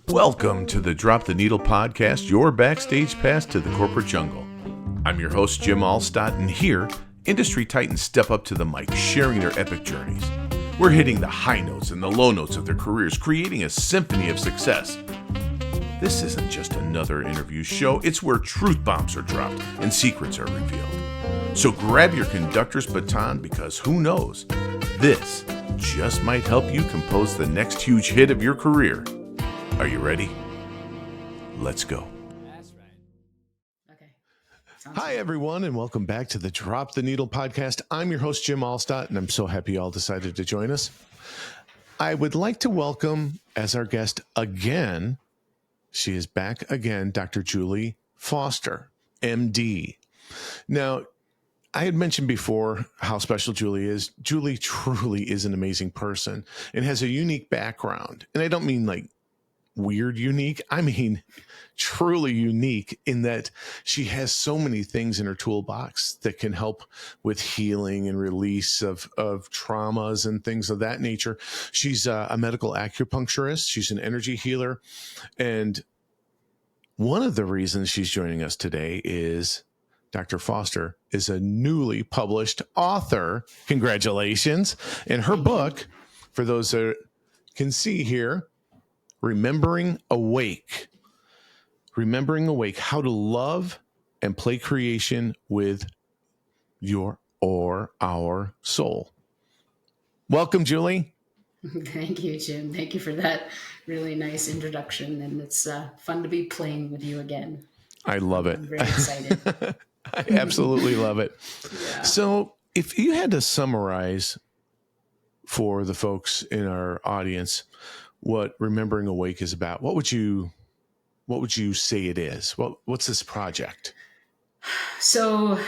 Welcome to the Drop the Needle podcast, your backstage pass to the corporate jungle. I'm your host, Jim Allstott, and here, industry titans step up to the mic, sharing their epic journeys. We're hitting the high notes and the low notes of their careers, creating a symphony of success. This isn't just another interview show, it's where truth bombs are dropped and secrets are revealed. So grab your conductor's baton because who knows, this just might help you compose the next huge hit of your career. Are you ready? Let's go. That's right. Okay. Hi, everyone, and welcome back to the Drop the Needle podcast. I'm your host, Jim Allstott, and I'm so happy you all decided to join us. I would like to welcome as our guest again, she is back again, Dr. Julie Foster, MD. Now, I had mentioned before how special Julie is. Julie truly is an amazing person and has a unique background. And I don't mean like weird unique. I mean, truly unique in that she has so many things in her toolbox that can help with healing and release of traumas and things of that nature. She's a medical acupuncturist. She's an energy healer. And one of the reasons she's joining us today is Dr. Foster is a newly published author. Congratulations. And her book, for those that can see here, Remembering Awake, how to love and play creation with your or our soul. Welcome, Julie. Thank you, Jim. Thank you for that really nice introduction. And it's fun to be playing with you again. I love it. I'm very excited. I absolutely love it. Yeah. So if you had to summarize for the folks in our audience what Remembering Awake is about, what would you say it is? What's this project? So,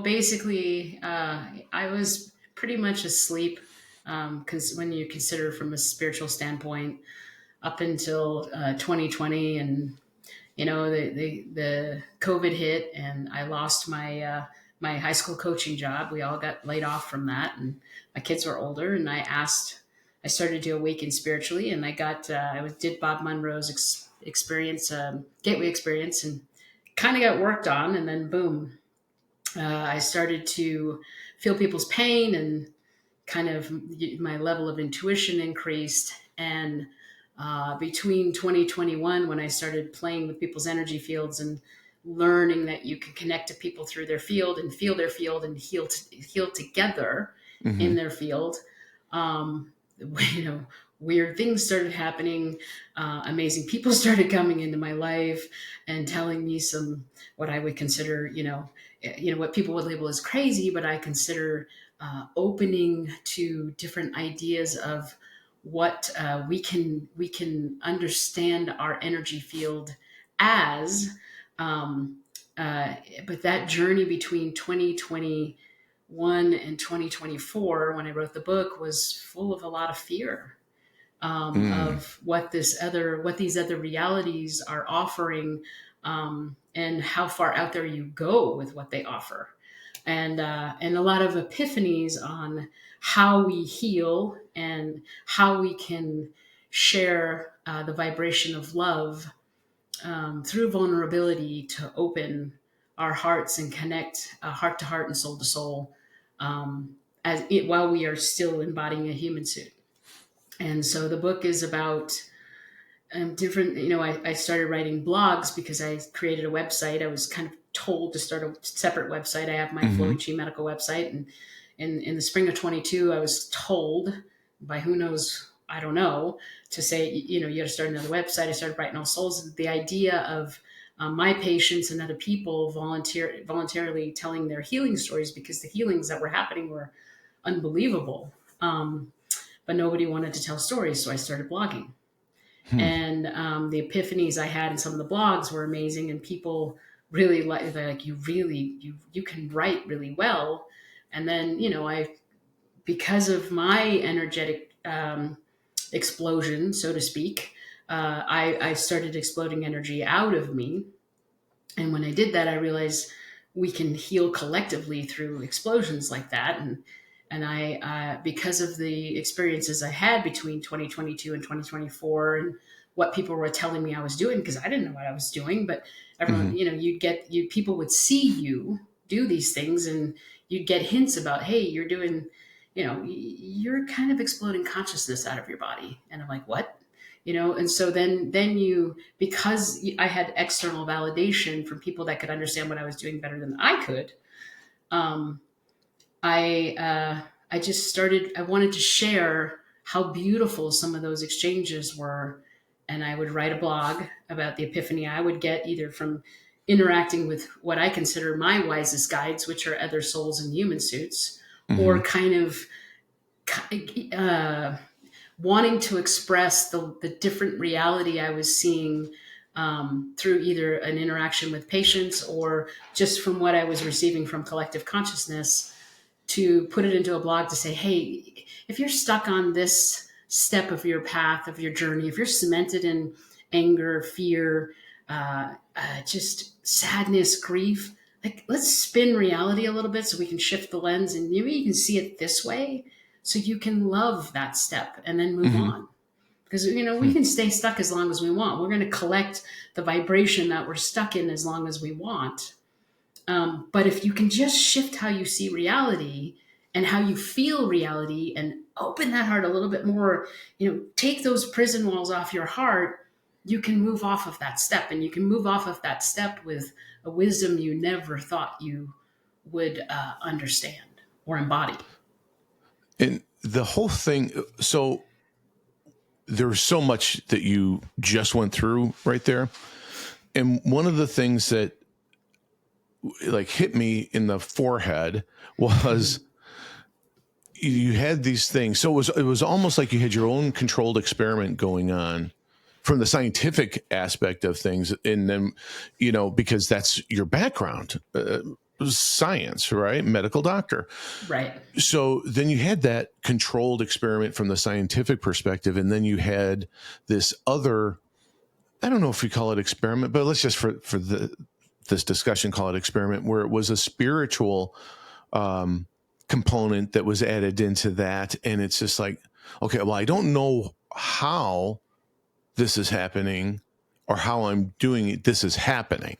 basically, I was pretty much asleep because when you consider from a spiritual standpoint, up until 2020, and the COVID hit, and I lost my my high school coaching job. We all got laid off from that, and my kids were older, and I started to awaken spiritually, and I did Bob Monroe's experience, gateway experience, and kind of got worked on. And then boom, I started to feel people's pain, and kind of my level of intuition increased. And between 2021, when I started playing with people's energy fields and learning that you can connect to people through their field and feel their field and heal together in their field, weird things started happening. Amazing people started coming into my life and telling me what I would consider, what people would label as crazy, but I consider opening to different ideas of what we can understand our energy field as. But that journey between 2021 and 2024, when I wrote the book, was full of a lot of fear of what these other realities are offering, and how far out there you go with what they offer, and a lot of epiphanies on how we heal and how we can share the vibration of love through vulnerability to open our hearts and connect heart to heart and soul to soul, while we are still embodying a human suit. And so the book is about different, I started writing blogs because I created a website. I was kind of told to start a separate website. I have my Flowing Chi medical website. And in the spring of 22, I was told by who knows, I don't know, to say, you got to start another website. I started Brighten All Souls. The idea of my patients and other people voluntarily telling their healing stories, because the healings that were happening were unbelievable. But nobody wanted to tell stories. So I started blogging. And the epiphanies I had in some of the blogs were amazing. And people really they're like, you can write really well. And then, because of my energetic explosion, so to speak, I started exploding energy out of me. And when I did that, I realized we can heal collectively through explosions like that. And And I, because of the experiences I had between 2022 and 2024 and what people were telling me I was doing, because I didn't know what I was doing, but everyone, Mm-hmm. people would see you do these things and you'd get hints about, hey, you're doing, you're kind of exploding consciousness out of your body. And I'm like, what? And so then because I had external validation from people that could understand what I was doing better than I could, um, I just started. I wanted to share how beautiful some of those exchanges were, and I would write a blog about the epiphany I would get either from interacting with what I consider my wisest guides, which are other souls in human suits, or Mm-hmm. kind of uh, wanting to express the different reality I was seeing through either an interaction with patients or just from what I was receiving from collective consciousness, to put it into a blog to say, hey, if you're stuck on this step of your path, of your journey, if you're cemented in anger, fear, just sadness, grief, like let's spin reality a little bit so we can shift the lens and maybe you can see it this way so you can love that step and then move Mm-hmm. on. Because, we can stay stuck as long as we want. We're going to collect the vibration that we're stuck in as long as we want. But if you can just shift how you see reality and how you feel reality and open that heart a little bit more, take those prison walls off your heart, you can move off of that step. And you can move off of that step with a wisdom you never thought you would understand or embody. And the whole thing, so there's so much that you just went through right there. And one of the things that like hit me in the forehead was you had these things. So it was almost like you had your own controlled experiment going on from the scientific aspect of things. And then, because that's your background, science, right? Medical doctor. Right. So then you had that controlled experiment from the scientific perspective. And then you had this other, I don't know if we call it experiment, but let's just for this discussion, call it experiment, where it was a spiritual, component that was added into that. And it's just like, okay, well, I don't know how this is happening or how I'm doing it. This is happening.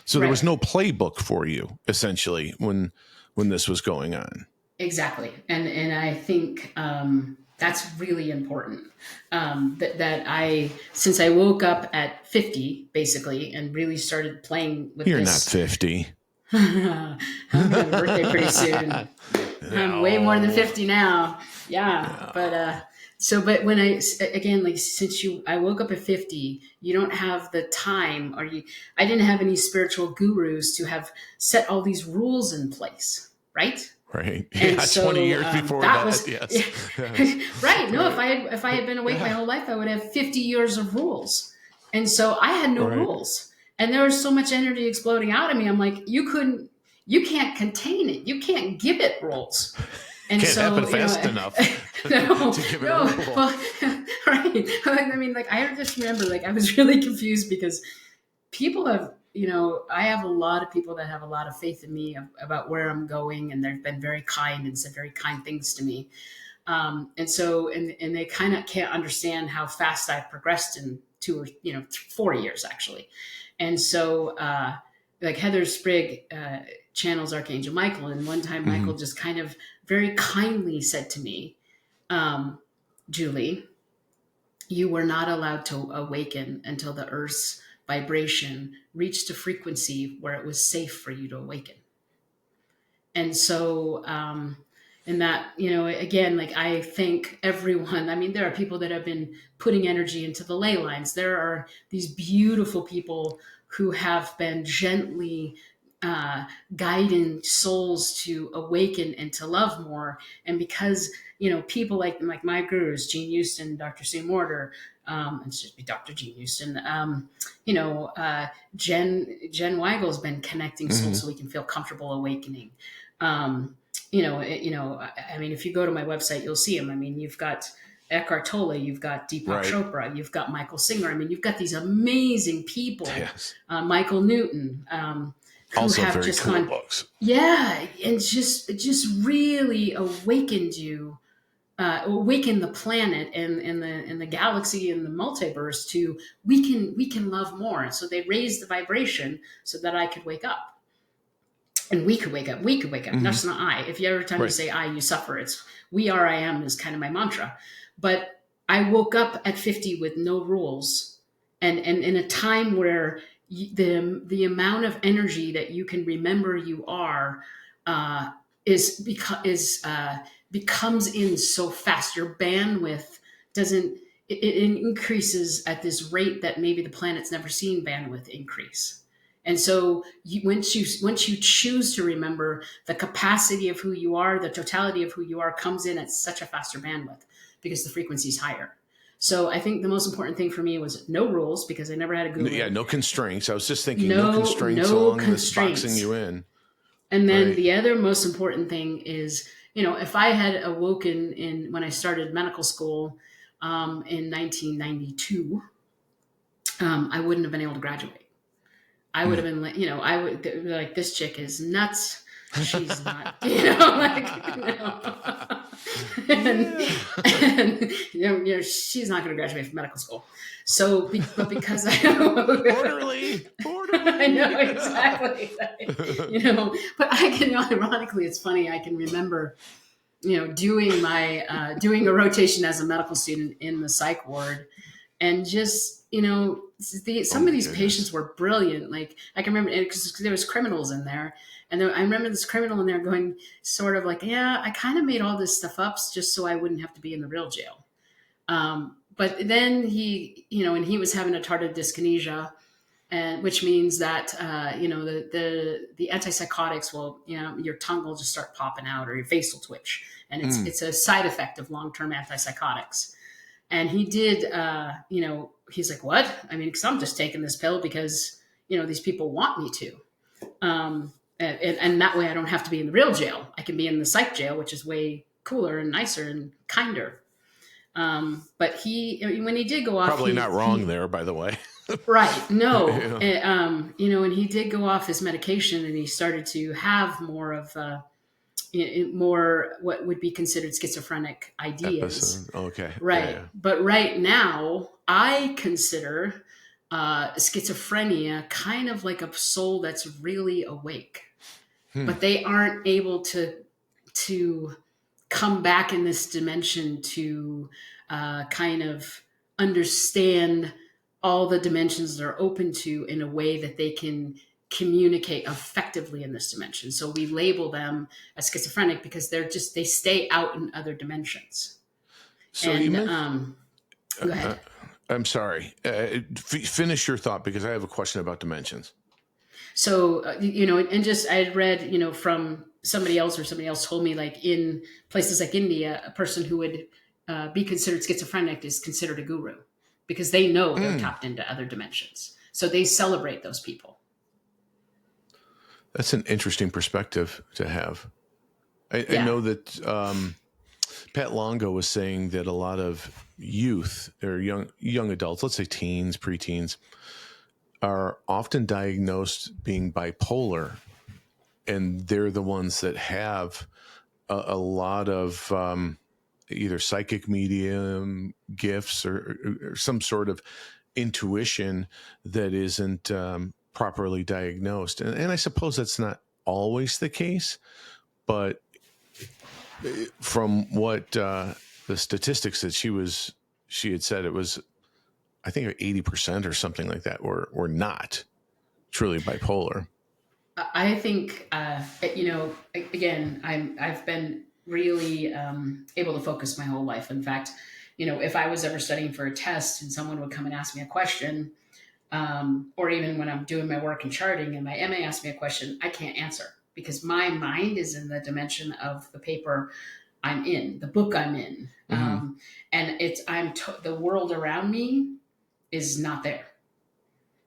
So there was Right. no playbook for you essentially when this was going on. Exactly. And I think that's really important. Since I woke up at 50, basically, and really started playing with You're not this. 50. I'm going to have a birthday pretty soon. No. I'm way more than 50 now. Yeah. No. But when since I woke up at 50, you don't have the time I didn't have any spiritual gurus to have set all these rules in place. Right. Right. And yeah, so 20 years before that. Was, yes. Yeah. Right. No, if I had been awake my whole life, I would have 50 years of rules. And so I had no rules. And there was so much energy exploding out of me. I'm like, you can't contain it. You can't give it rules. And can't happen fast enough to give it a rule. Well, right. I mean, I just remember, I was really confused because people have, I have a lot of people that have a lot of faith in me about where I'm going, and they've been very kind and said very kind things to me. And they kind of can't understand how fast I've progressed in 4 years actually. And so, Heather Sprigg channels Archangel Michael, and one time Michael just kind of very kindly said to me, Julie, you were not allowed to awaken until the Earth's vibration reached a frequency where it was safe for you to awaken. And so, and that, again, I thank everyone. I mean, there are people that have been putting energy into the ley lines. There are these beautiful people who have been gently guiding souls to awaken and to love more. And because, people like my gurus, Gene Houston, Dr. Sue Morter, it should be Dr. Gene Houston, Jen Weigel's been connecting souls so we can feel comfortable awakening. I mean, if you go to my website, you'll see them. I mean, you've got Eckhart Tolle, you've got Deepak Chopra, you've got Michael Singer. I mean, you've got these amazing people, Michael Newton, who Also have very just cool gone, books. yeah, and just really awakened you, awaken the planet and the galaxy and the multiverse to we can love more. And so they raised the vibration so that I could wake up. And we could wake up. We could wake up. Mm-hmm. That's not I. If you every time you Right. say I, you suffer. It's we are I am is kind of my mantra. But I woke up at 50 with no rules. And in a time where the amount of energy that you can remember you are uh, becomes in so fast. Your bandwidth doesn't it increases at this rate that maybe the planet's never seen bandwidth increase. And so once you choose to remember, the capacity of who you are, the totality of who you are comes in at such a faster bandwidth because the frequency is higher. So I think the most important thing for me was no rules, because I never had a guru. Yeah, no constraints. I was just thinking, no No, constraints no along this boxing constraints. you in. And then Right. the other most important thing is, if I had awoken in when I started medical school in 1992, I wouldn't have been able to graduate. I would have been like, I would be like, this chick is nuts. She's not, like, and she's not going to graduate from medical school. So, but because Orderly. I know exactly, but I can, ironically, it's funny. I can remember, doing doing a rotation as a medical student in the psych ward, and just some of these patients were brilliant. Like I can remember, because there was criminals in there, and I remember this criminal in there going sort of like, yeah, I kind of made all this stuff up just so I wouldn't have to be in the real jail. But then and he was having a tardive dyskinesia, and which means that the antipsychotics will, your tongue will just start popping out or your face will twitch, and it's a side effect of long-term antipsychotics. And he did, he's like, what? I mean, because I'm just taking this pill because, these people want me to. And that way I don't have to be in the real jail. I can be in the psych jail, which is way cooler and nicer and kinder. But when he did go off, Probably not wrong there, by the way. Right. No. Yeah. And he did go off his medication, and he started to have more of more what would be considered schizophrenic ideas. Episode. Okay. Right. Yeah. But right now, I consider schizophrenia kind of like a soul that's really awake, but they aren't able to come back in this dimension to kind of understand all the dimensions they're open to in a way that they can communicate effectively in this dimension. So we label them as schizophrenic because they stay out in other dimensions. So and you mentioned, go ahead. I'm sorry. Finish your thought, because I have a question about dimensions. So, and just I had read, from somebody else, or somebody else told me, like in places like India, a person who would be considered schizophrenic is considered a guru, because they know they're tapped into other dimensions. So they celebrate those people. That's an interesting perspective to have. I know that Pat Longo was saying that a lot of youth or young adults, let's say teens, preteens, are often diagnosed being bipolar, and they're the ones that have a lot of either psychic medium gifts or some sort of intuition that isn't properly diagnosed. And I suppose that's not always the case, but from what the statistics that she had said, it was, I think 80% or something like that were not truly bipolar. I think, again, I've been really able to focus my whole life. In fact, if I was ever studying for a test and someone would come and ask me a question, or even when I'm doing my work in charting and my MA asks me a question, I can't answer, because my mind is in the dimension of the paper I'm in, the book I'm in. And the world around me is not there.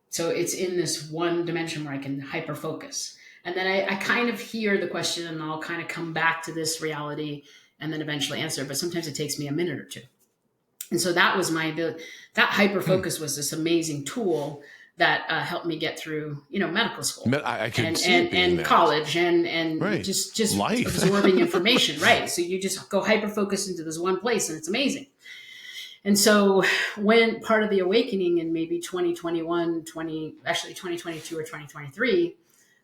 So it's in this one dimension where I can hyper focus. And then I kind of hear the question, and I'll kind of come back to this reality and then eventually answer. But sometimes it takes me a minute or two. And so that was that hyper focus was this amazing tool that helped me get through, medical school I can and see it being that. college and Right. just Life. absorbing information. Right. So you just go hyper focused into this one place, and it's amazing. And so when part of the awakening in maybe 2022 or 2023,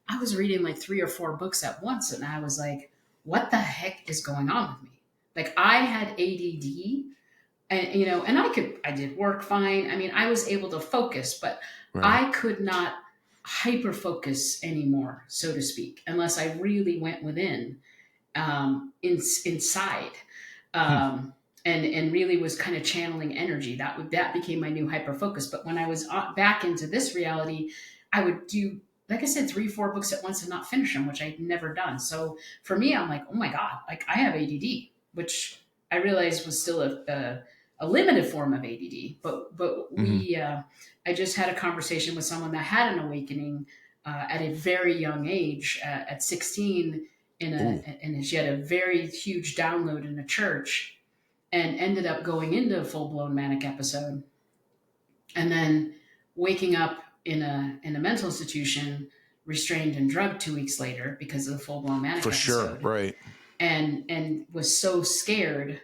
I was reading like 3 or 4 books at once, and I was like, what the heck is going on with me? Like, I had ADD, and I did work fine. I mean, I was able to focus, but Right. I could not hyper focus anymore, so to speak, unless I really went within, inside. And really was kind of channeling energy. That became my new hyper focus. But when I was back into this reality, I would do, like I said, 3, 4 books at once and not finish them, which I'd never done. So for me, I'm like, oh my God, like I have ADD, which I realized was still a limited form of ADD. But I just had a conversation with someone that had an awakening at a very young age, at 16, and she had a very huge download in a church, and ended up going into a full-blown manic episode, and then waking up in a mental institution, restrained and drugged 2 weeks later because of the full-blown manic For episode. sure. Right. And was so scared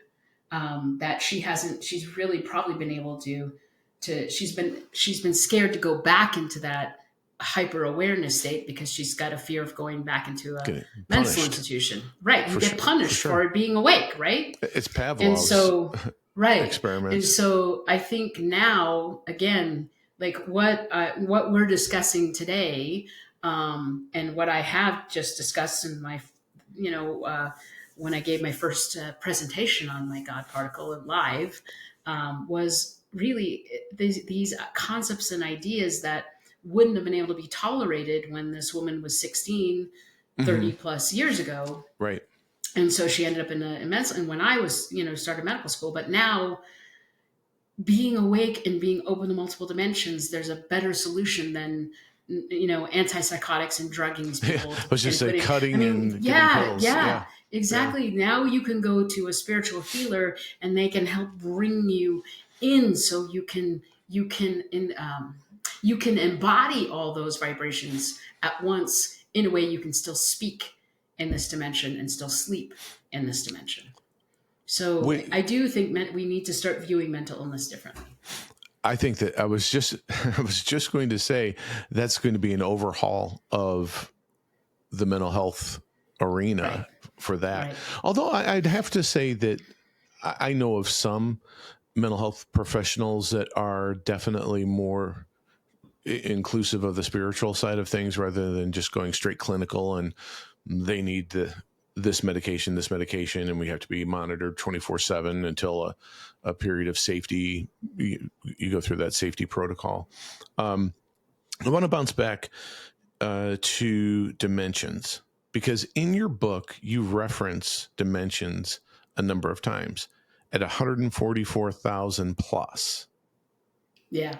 that she's really probably been able to she's been scared to go back into that hyper awareness state because she's got a fear of going back into a mental institution. Right. You get punished for being awake, right? It's Pavlov's and so, right. experiments. And so I think now, again, like what we're discussing today, and what I have just discussed in my, when I gave my first presentation on my God particle live, was really these concepts and ideas that wouldn't have been able to be tolerated when this woman was 16, 30 plus years ago. Right. And so she ended up in and when I was, started medical school, but now being awake and being open to multiple dimensions, there's a better solution than, antipsychotics and drugging these people. I was just saying cutting and pills. Yeah, exactly. Yeah. Now you can go to a spiritual healer and they can help bring you in so you can embody all those vibrations at once in a way you can still speak in this dimension and still sleep in this dimension. So I do think we need to start viewing mental illness differently. I think that I was just going to say that's going to be an overhaul of the mental health arena for that. Right. Although I'd have to say that I know of some mental health professionals that are definitely more inclusive of the spiritual side of things rather than just going straight clinical and they need this medication, and we have to be monitored 24/7 until a period of safety. You go through that safety protocol. I want to bounce back to dimensions, because in your book, you reference dimensions a number of times at 144,000 plus. Yeah.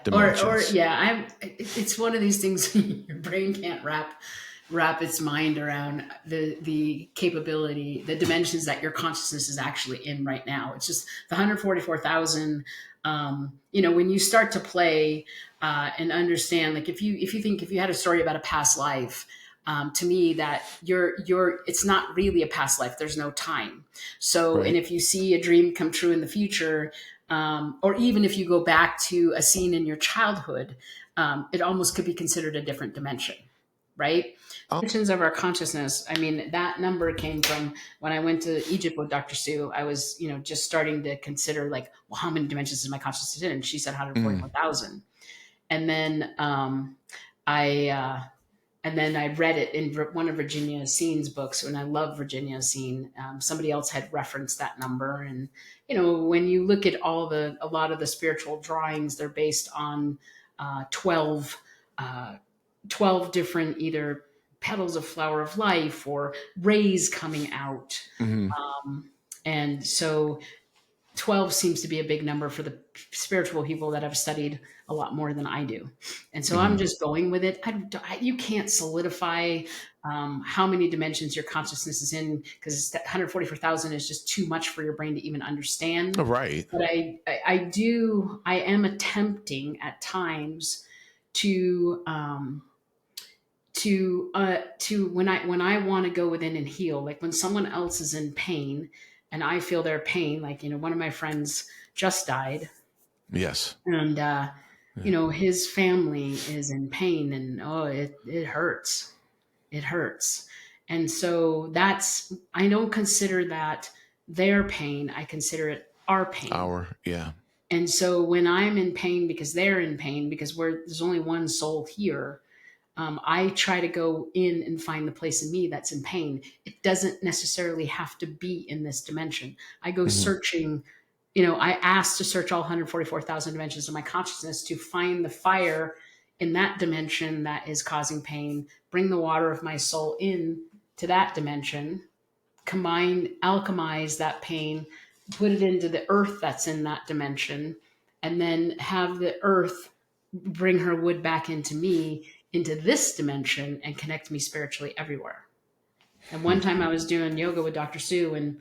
It's one of these things your brain can't wrap its mind around the capability, the dimensions that your consciousness is actually in right now. It's just the 144,000. When you start to play and understand, like if you had a story about a past life, to me that it's not really a past life. There's no time. So, right. And if you see a dream come true in the future, or even if you go back to a scene in your childhood, it almost could be considered a different dimension. Right? Dimensions of our consciousness. I mean, that number came from when I went to Egypt with Dr. Sue. I was, just starting to consider like, well, how many dimensions is my consciousness in? And she said 141,000. And then I read it in one of Virginia Scene's books, and I love Virginia Scene. Somebody else had referenced that number, and when you look at a lot of the spiritual drawings, they're based on 12 different either petals of flower of life or rays coming out. And so 12 seems to be a big number for the spiritual people that have studied a lot more than I do. And so I'm just going with it. You can't solidify how many dimensions your consciousness is in, because 144,000 is just too much for your brain to even understand. Right. But I am attempting at times to when I want to go within and heal, like when someone else is in pain and I feel their pain, like, one of my friends just died. Yes. And, his family is in pain, and it hurts. It hurts. And so I don't consider that their pain. I consider it our pain. Yeah. And so when I'm in pain because they're in pain, because there's only one soul here, I try to go in and find the place in me that's in pain. It doesn't necessarily have to be in this dimension. I go searching, I ask to search all 144,000 dimensions of my consciousness to find the fire in that dimension that is causing pain, bring the water of my soul in to that dimension, alchemize that pain, put it into the earth that's in that dimension, and then have the earth bring her wood back into me, into this dimension, and connect me spiritually everywhere. And one time I was doing yoga with Dr. Sue, and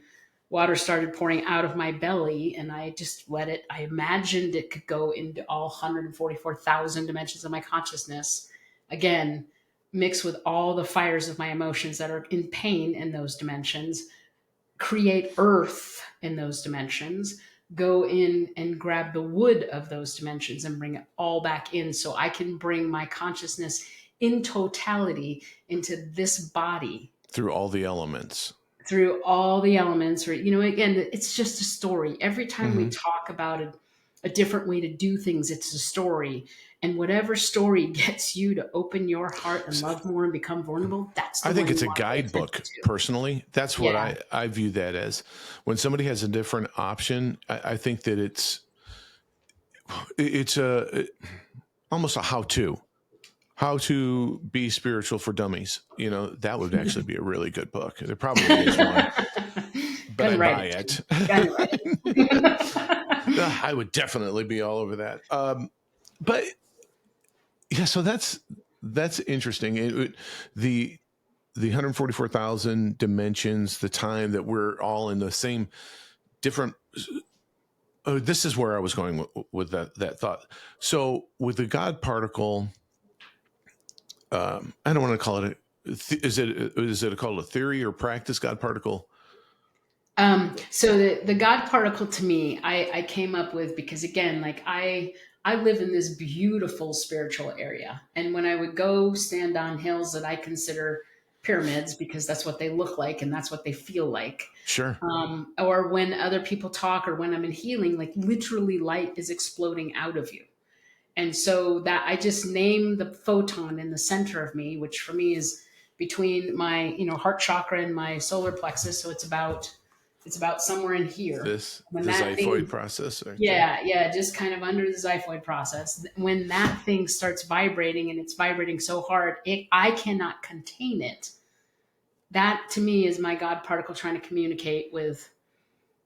water started pouring out of my belly, and I just let it. I imagined it could go into all 144,000 dimensions of my consciousness. Again, mix with all the fires of my emotions that are in pain in those dimensions, create earth in those dimensions, go in and grab the wood of those dimensions and bring it all back in, so I can bring my consciousness in totality into this body. Through all the elements. Through all the elements. Again, it's just a story. Every time we talk about a different way to do things, it's a story. And whatever story gets you to open your heart and love more and become vulnerable, that's the I think one it's you a want to pay guidebook, attention to. personally. That's what I view that as. When somebody has a different option, I think that it's almost a how to be spiritual for dummies. That would actually be a really good book. There probably is one, but I buy it. I would definitely be all over that. But yeah, so that's interesting. The 144,000 dimensions, the time that we're all in the same different. Oh, this is where I was going with that thought. So with the God particle, I don't want to call it is it called a theory or practice, God particle? So the God particle, to me, I came up with because, again, like I live in this beautiful spiritual area, and when I would go stand on hills that I consider pyramids because that's what they look like and that's what they feel like. Sure. Or when other people talk, or when I'm in healing, like literally light is exploding out of you. And so that I just name the photon in the center of me, which for me is between my, heart chakra and my solar plexus. So it's about somewhere in here. The xiphoid process. Yeah, just kind of under the xiphoid process. When that thing starts vibrating, and it's vibrating so hard, I cannot contain it. That to me is my God particle trying to communicate with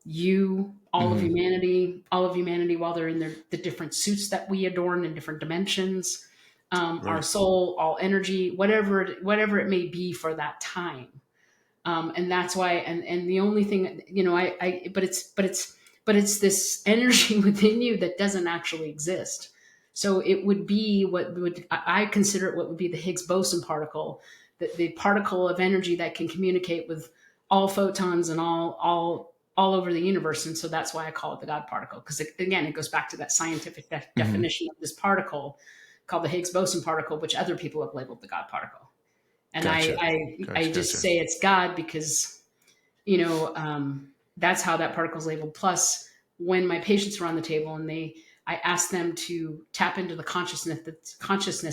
you, all of humanity, while they're in the different suits that we adorn in different dimensions, our soul, all energy, whatever it may be for that time. And that's why, and the only thing, but it's this energy within you that doesn't actually exist. So it would be I consider it what would be the Higgs boson particle, the particle of energy that can communicate with all photons and all over the universe. And so that's why I call it the God particle. Because again, it goes back to that scientific definition of this particle called the Higgs boson particle, which other people have labeled the God particle. And gotcha. I just say it's God because, that's how that particle is labeled. Plus, when my patients are on the table and I ask them to tap into the consciousness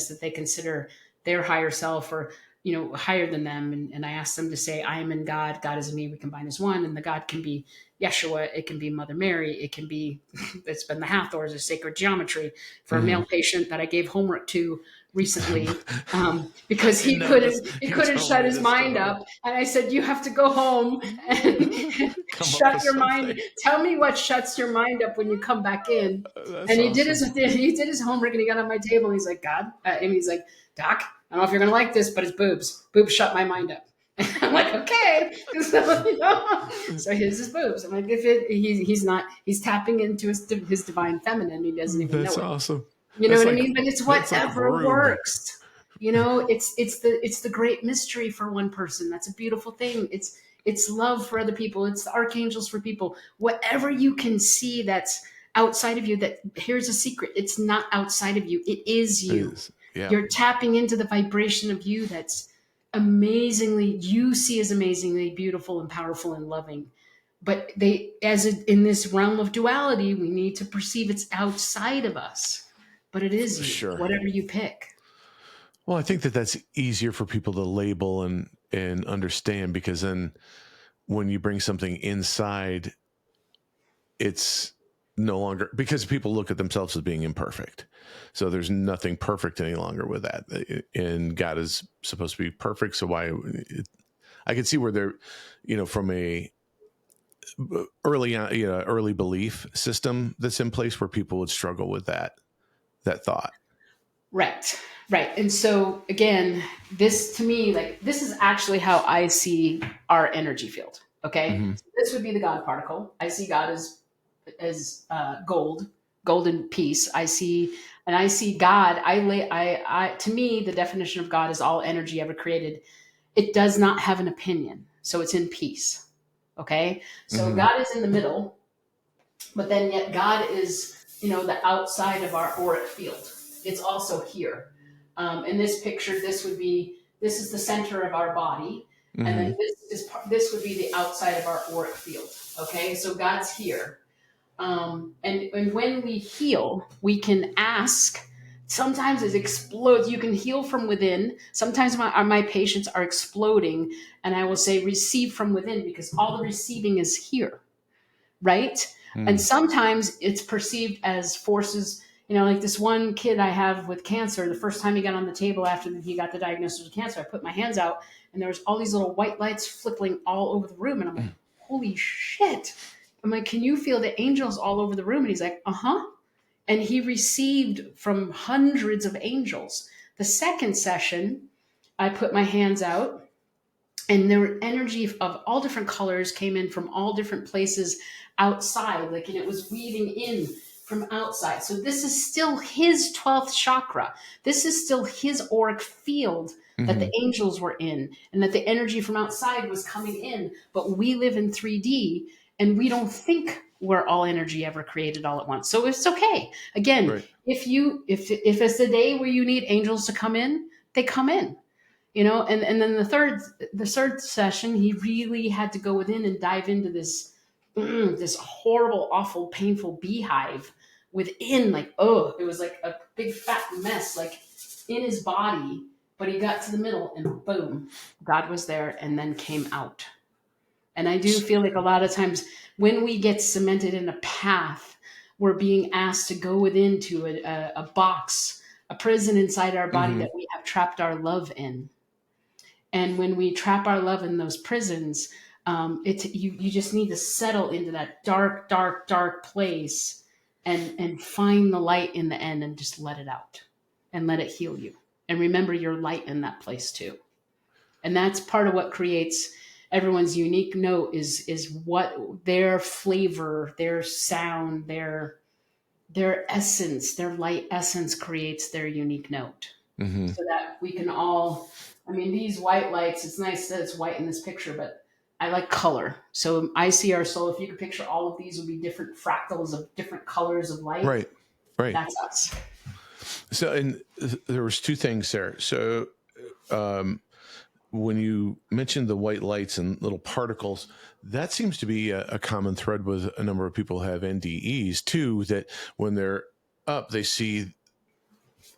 that they consider their higher self, or, higher than them. And I ask them to say, I am in God, God is in me, we combine as one. And the God can be Yeshua, it can be Mother Mary, it can be, it's been the Hathors of sacred geometry for a male patient that I gave homework to recently, because he couldn't shut his mind up. And I said, you have to go home and shut your mind. Tell me what shuts your mind up when you come back in. That's and he awesome. did his homework, and he got on my table, and he's like, God, and he's like, Doc, I don't know if you're going to like this, but it's boobs. Boobs shut my mind up. I'm like, okay. So his is boobs. I'm like, he's tapping into his divine feminine. He doesn't even know it. That's awesome. You know That's what I like mean? But it's that's like a whatever broom. works. You know, it's the great mystery for one person. That's a beautiful thing. It's love for other people. It's the archangels for people. Whatever you can see that's outside of you, that here's a secret. It's not outside of you. It is you. Is yeah, You're tapping into the vibration of you that's amazingly, you see as amazingly beautiful and powerful and loving. But in this realm of duality, we need to perceive it's outside of us, but it is you, sure. whatever you pick. Well, I think that that's easier for people to label and understand, because then when you bring something inside, it's no longer, because people look at themselves as being imperfect. So there's nothing perfect any longer with that. And God is supposed to be perfect. So I can see where they're, from a early belief system that's in place, where people would struggle with that thought. Right. Right. And so again, this to me, like this is actually how I see our energy field. Okay. Mm-hmm. So this would be the God particle. I see God as golden peace. I see God. To me, the definition of God is all energy ever created. It does not have an opinion. So it's in peace. Okay. So Mm-hmm. God is in the middle, but then yet God is, the outside of our auric field. It's also here. In this picture, this is the center of our body, Mm-hmm. and then this would be the outside of our auric field. Okay, so God's here, and when we heal, we can ask. Sometimes it explodes. You can heal from within. Sometimes my patients are exploding, and I will say receive from within, because all the receiving is here, right? Mm-hmm. And sometimes it's perceived as forces, like this one kid I have with cancer. The first time he got on the table after he got the diagnosis with cancer, I put my hands out and there was all these little white lights flickering all over the room. And I'm like, holy shit. I'm like, can you feel the angels all over the room? And he's like, uh-huh. And he received from hundreds of angels. The second session, I put my hands out, and there were energy of all different colors came in from all different places outside, and it was weaving in from outside. So this is still his 12th chakra. This is still his auric field that the angels were in, and that the energy from outside was coming in. But we live in 3D, and we don't think we're all energy ever created all at once. So it's okay. Again, Right. if it's the day where you need angels to come in, they come in. And then the third session, he really had to go within and dive into this horrible, awful, painful beehive within, it was like a big fat mess, like in his body. But he got to the middle, and boom, God was there, and then came out. And I do feel like a lot of times when we get cemented in a path, we're being asked to go within to a box, a prison inside our body that we have trapped our love in. And when we trap our love in those prisons, you just need to settle into that dark, dark, dark place and find the light in the end, and just let it out and let it heal you. And remember your light in that place too. And that's part of what creates everyone's unique note is what their flavor, their sound, their essence, their light essence creates their unique note. Mm-hmm. So that we can all, these white lights, it's nice that it's white in this picture, but I like color. So I see our soul. If you could picture all of these would be different fractals of different colors of light. Right. That's us. So, and there was two things there. So, when you mentioned the white lights and little particles, that seems to be a common thread with a number of people who have NDEs too, that when they're up, they see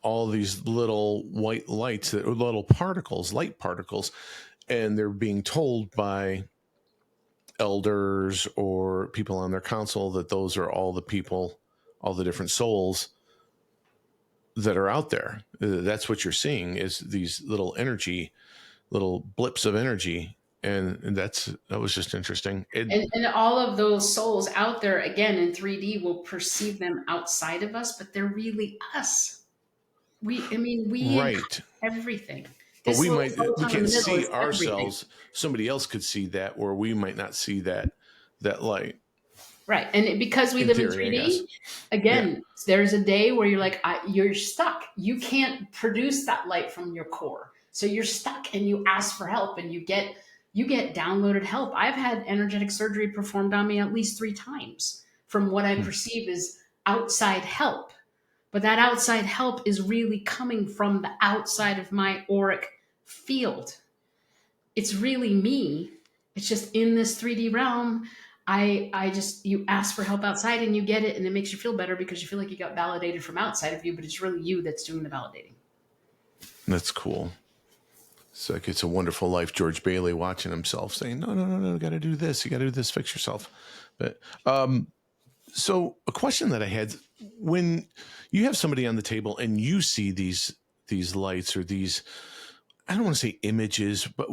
all these little white lights, that little particles, light particles, and they're being told by elders or people on their council that those are all the people, all the different souls that are out there. That's what you're seeing, is these little blips of energy. And that was just interesting. And all of those souls out there, again, in 3D, will perceive them outside of us, but they're really us. We Right. everything. But This little we photon in can't the middle see is everything. ourselves. Somebody else could see that, or we might not see that light. Right. And because we in live in theory, I guess. 3D, Yeah. again, there's a day where you're like, you're stuck. You can't produce that light from your core. So you're stuck and you ask for help and you get downloaded help. I've had energetic surgery performed on me at least 3 times from what I Hmm. perceive as outside help. But that outside help is really coming from the outside of my auric field. It's really me. It's just in this 3D realm. I just, you ask for help outside and you get it, and it makes you feel better because you feel like you got validated from outside of you, but it's really you that's doing the validating. That's cool. It's like It's a Wonderful Life, George Bailey watching himself saying, no, no, no, no, got to do this. You got to do this, fix yourself. But so a question that I had, when you have somebody on the table and you see these lights or these, I don't want to say images, but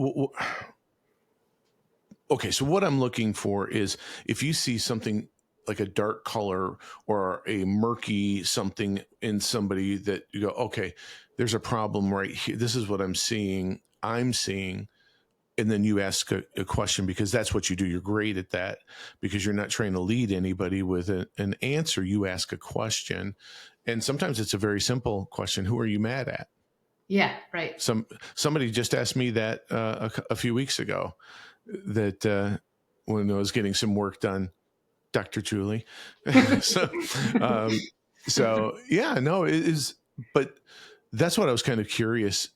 okay, so what I'm looking for is if you see something like a dark color or a murky something in somebody that you go, okay, there's a problem right here. This is what I'm seeing. And then you ask a question because that's what you do. You're great at that because you're not trying to lead anybody with an answer. You ask a question, and sometimes it's a very simple question. Who are you mad at? Yeah, right. Somebody just asked me that a few weeks ago. That when I was getting some work done, Dr. Julie. so, um, so yeah, no, it is. But that's what I was kind of curious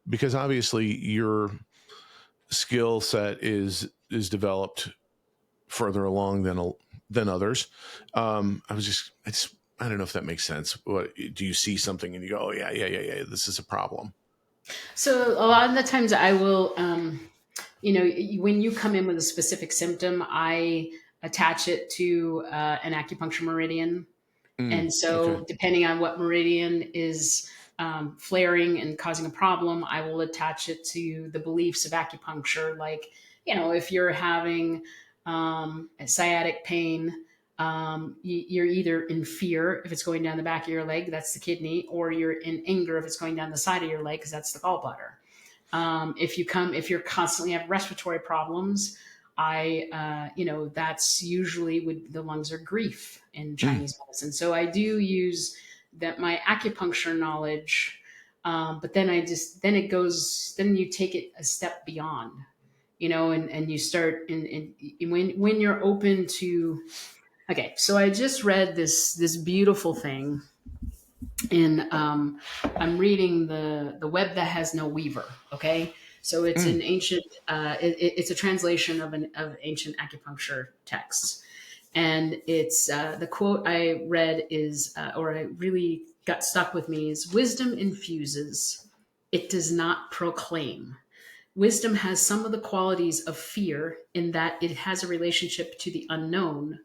because obviously your skill set is developed further along than others. I don't know if that makes sense. What do you see something and you go, oh yeah, this is a problem. So a lot of the times I will, when you come in with a specific symptom, I attach it to an acupuncture meridian. And Okay. so, depending on what meridian is flaring and causing a problem, I will attach it to the beliefs of acupuncture. Like, if you're having a sciatic pain, you're either in fear if it's going down the back of your leg, that's the kidney, or you're in anger if it's going down the side of your leg, because that's the gallbladder. If you're constantly have respiratory problems, that's usually with the lungs are grief in Chinese medicine. So I do use that my acupuncture knowledge, but then then you take it a step beyond, and you start when you're open to. Okay, so I just read this beautiful thing in I'm reading the web that has no weaver. Okay, so it's an ancient it's a translation of ancient acupuncture texts, and it's the quote I read is or I really got stuck with me is, wisdom infuses, it does not proclaim. Wisdom has some of the qualities of fear in that it has a relationship to the unknown,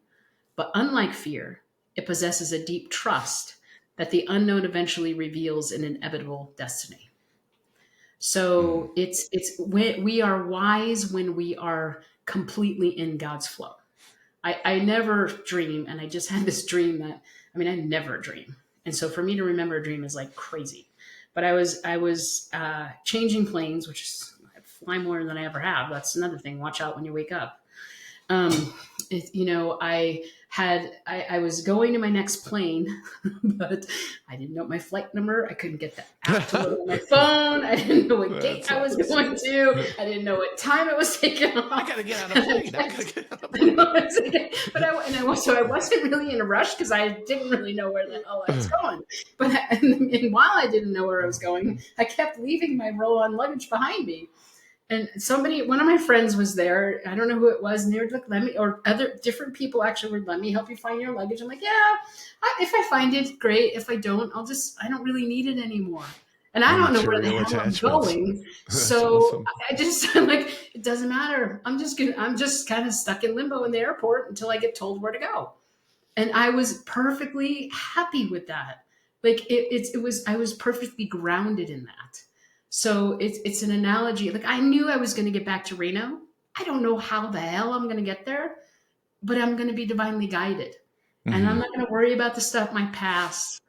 but unlike fear, it possesses a deep trust that the unknown eventually reveals an inevitable destiny. So it's when we are wise when we are completely in God's flow. I never dream, and I just had this dream I never dream, and so for me to remember a dream is like crazy. But I was changing planes, which is I fly more than I ever have. That's another thing. Watch out when you wake up. um, I was going to my next plane, but I didn't know my flight number. I couldn't get the app to load on my phone. I didn't know what gate I was going to. I didn't know what time it was taking off. I gotta get on a plane. I gotta get on a plane. So I wasn't really in a rush because I didn't really know where the hell I was going. And while I didn't know where I was going, I kept leaving my roll-on luggage behind me. And one of my friends was there. I don't know who it was. And they were like, or other different people actually were, let me help you find your luggage. I'm like, yeah, if I find it, great. If I don't, I don't really need it anymore. And I don't know where the Material hell I'm attachments. going. That's So awesome. I'm like, it doesn't matter. I'm just kind of stuck in limbo in the airport until I get told where to go. And I was perfectly happy with that. Like I was perfectly grounded in that. So it's an analogy. Like I knew I was going to get back to Reno. I don't know how the hell I'm going to get there, but I'm going to be divinely guided, and I'm not going to worry about the stuff my past.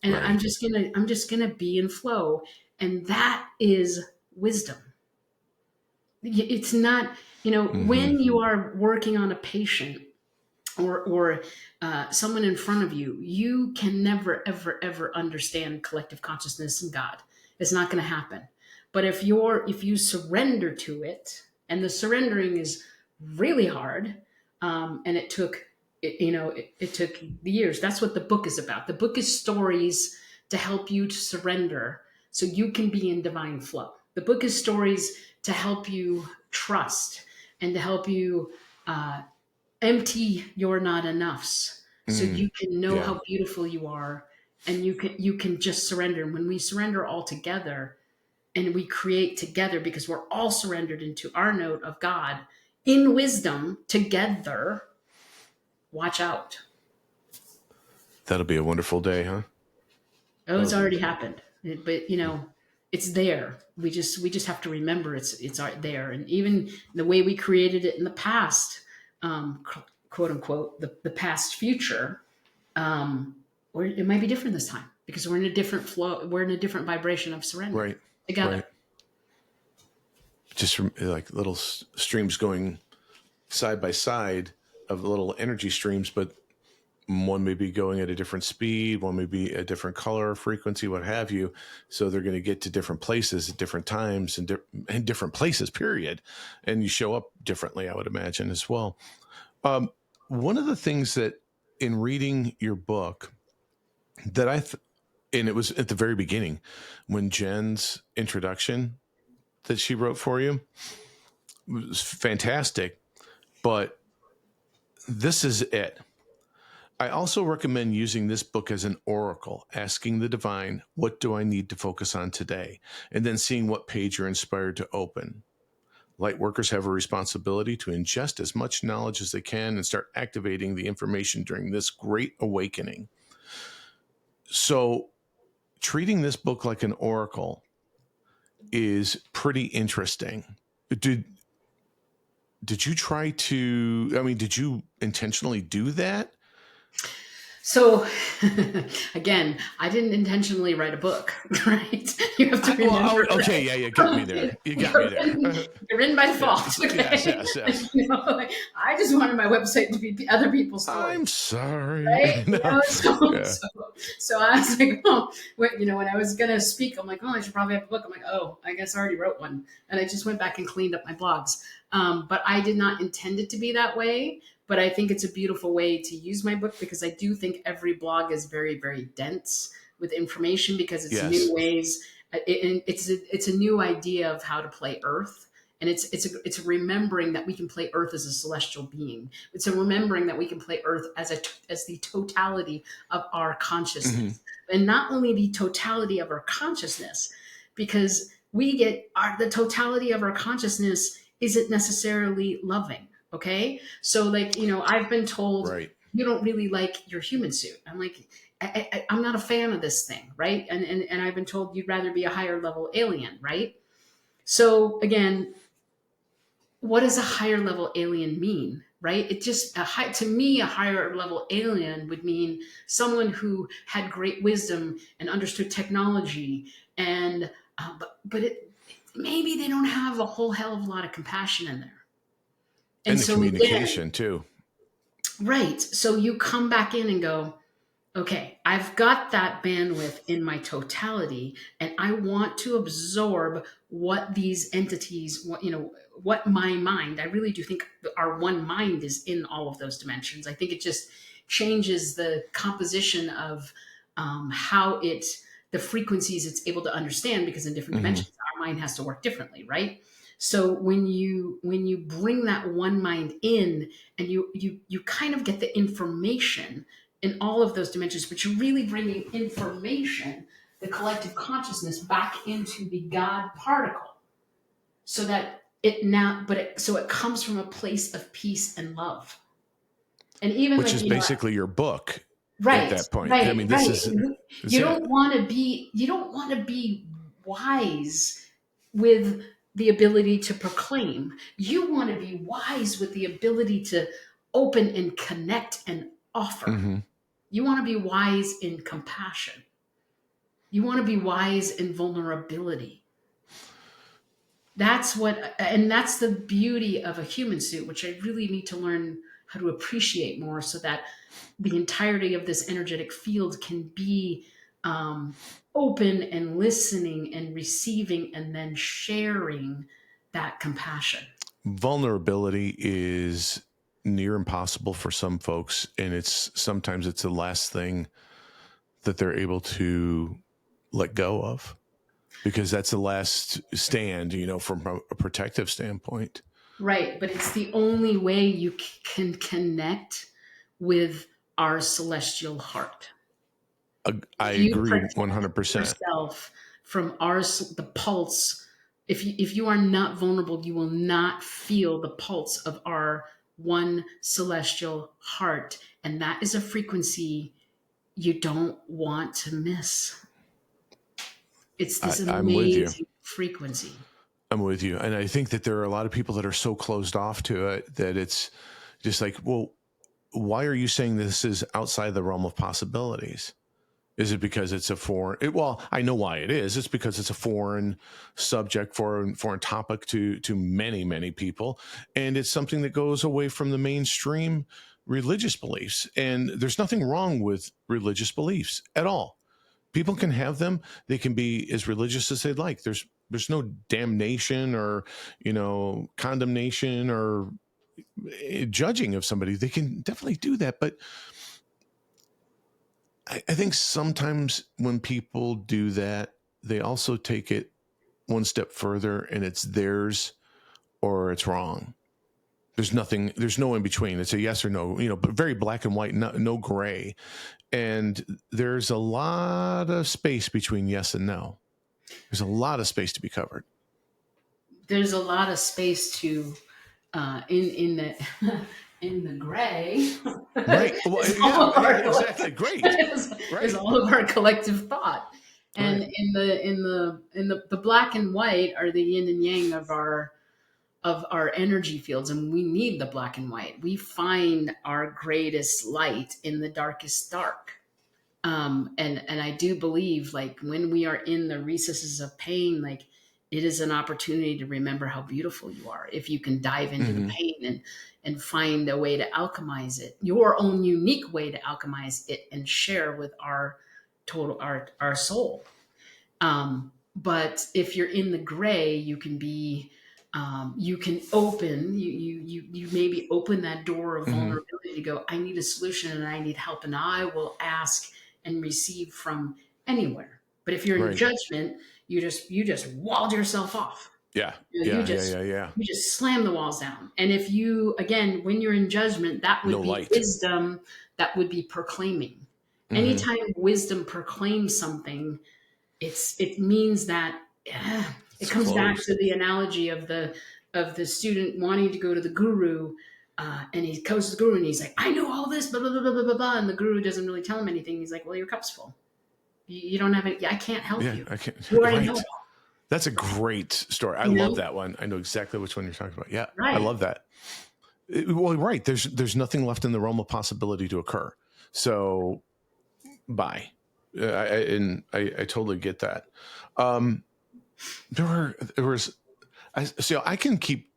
And Right. I'm just gonna be in flow, and that is wisdom. It's not, when you are working on a patient, or someone in front of you, you can never, ever, ever understand collective consciousness and God. It's not going to happen. But if you surrender to it, and the surrendering is really hard, and it took years. That's what the book is about. The book is stories to help you to surrender so you can be in divine flow. The book is stories to help you trust and to help you empty your not enoughs so you can know Yeah. how beautiful you are, and you can just surrender. And when we surrender all together and we create together, because we're all surrendered into our note of God in wisdom together, watch out. That'll be a wonderful day, huh? Oh, it's already happened. But it's there. We just have to remember it's there. And even the way we created it in the past, quote unquote, the past future, or it might be different this time because we're in a different flow. We're in a different vibration of surrender Right. together. Right. Just like little streams going side by side of little energy streams, but one may be going at a different speed, one may be a different color, frequency, what have you. So they're going to get to different places at different times and different places, period. And you show up differently, I would imagine, as well. One of the things that in reading your book that and it was at the very beginning when Jen's introduction that she wrote for you was fantastic, but this is it. I also recommend using this book as an oracle, asking the divine, what do I need to focus on today? And then seeing what page you're inspired to open. Light workers have a responsibility to ingest as much knowledge as they can and start activating the information during this great awakening. So treating this book like an oracle is pretty interesting. Did you try to, did you intentionally do that? So again, I didn't intentionally write a book, right? You have to remember. Okay, yeah, you got me there. You got me there. You're in by default. Okay? Yes. I just wanted my website to be other people's stories. I'm sorry. Right? No. So I was like, when I was gonna speak, I'm like, oh, I should probably have a book. I'm like, oh, I guess I already wrote one, and I just went back and cleaned up my blogs. But I did not intend it to be that way. But I think it's a beautiful way to use my book because I do think every blog is very, very dense with information because it's new ways. It's a new idea of how to play Earth. And it's remembering that we can play Earth as a celestial being. It's a remembering that we can play Earth as the totality of our consciousness, and not only the totality of our consciousness, because the totality of our consciousness isn't necessarily loving. Okay, so I've been told you don't really like your human suit. I'm like, I'm not a fan of this thing, right? And I've been told you'd rather be a higher level alien, right? So again, what does a higher level alien mean, right? It just to me, a higher level alien would mean someone who had great wisdom and understood technology, and maybe they don't have a whole hell of a lot of compassion in there. And the communication too. Right. So you come back in and go, okay, I've got that bandwidth in my totality, and I want to absorb what these entities, what my mind, I really do think our one mind is in all of those dimensions. I think it just changes the composition of how the frequencies it's able to understand, because in different dimensions, our mind has to work differently, right? So when you bring that one mind in, and you kind of get the information in all of those dimensions, but you're really bringing information, the collective consciousness, back into the God particle, so that it comes from a place of peace and love, and even which is basically your book, right? At that point, right, this right. is you don't want to be wise with the ability to proclaim. You want to be wise with the ability to open and connect and offer. You want to be wise in compassion. You want to be wise in vulnerability. That's the beauty of a human suit, which I really need to learn how to appreciate more, so that the entirety of this energetic field can be open and listening and receiving and then sharing that compassion. Vulnerability is near impossible for some folks, and sometimes it's the last thing that they're able to let go of, because that's the last stand, from a protective standpoint. Right, but it's the only way you can connect with our celestial heart. I You agree protect 100%. yourself from the pulse. If you are not vulnerable, you will not feel the pulse of our one celestial heart, and that is a frequency you don't want to miss. It's this I'm with you. amazing frequency. I'm with you. And I think that there are a lot of people that are so closed off to it that it's just like, well, why are you saying this is outside the realm of possibilities? Is it because it's a well, I know why it is. It's because it's a foreign subject, foreign topic to many, many people. And it's something that goes away from the mainstream religious beliefs. And there's nothing wrong with religious beliefs at all. People can have them. They can be as religious as they'd like. There's no damnation or, condemnation or judging of somebody. They can definitely do that. But I think sometimes when people do that, they also take it one step further, and it's theirs or it's wrong. There's no in between. It's a yes or no, but very black and white, no gray. And there's a lot of space between yes and no. There's a lot of space to be covered. There's a lot of space to in the in the gray. Right. Well, yeah, exactly. Great. Is all of our collective thought. And right. in the black and white are the yin and yang of our energy fields, and we need the black and white. We find our greatest light in the darkest dark. And I do believe, like, when we are in the recesses of pain, like, it is an opportunity to remember how beautiful you are. If you can dive into the pain and find a way to alchemize it, your own unique way to alchemize it, and share with our soul. But if you're in the gray, you can be, you can open, you maybe open that door of vulnerability to go, I need a solution and I need help, and I will ask and receive from anywhere. But if you're in judgment, you just walled yourself off. Yeah. You just slam the walls down. And if you, again, when you're in judgment, that would be light. Wisdom, that would be proclaiming. Anytime wisdom proclaims something, it means that it comes back to the analogy of the student wanting to go to the guru, and he goes to the guru and he's like, I know all this, blah, blah, blah, blah, blah, blah. And the guru doesn't really tell him anything. He's like, well, your cup's full. You don't have it. I can't help you. I can't. You already know it all. That's a great story. I love that one. I know exactly which one you're talking about. Yeah, right. I love that. Well, right. There's nothing left in the realm of possibility to occur. So, bye. I totally get that. I can keep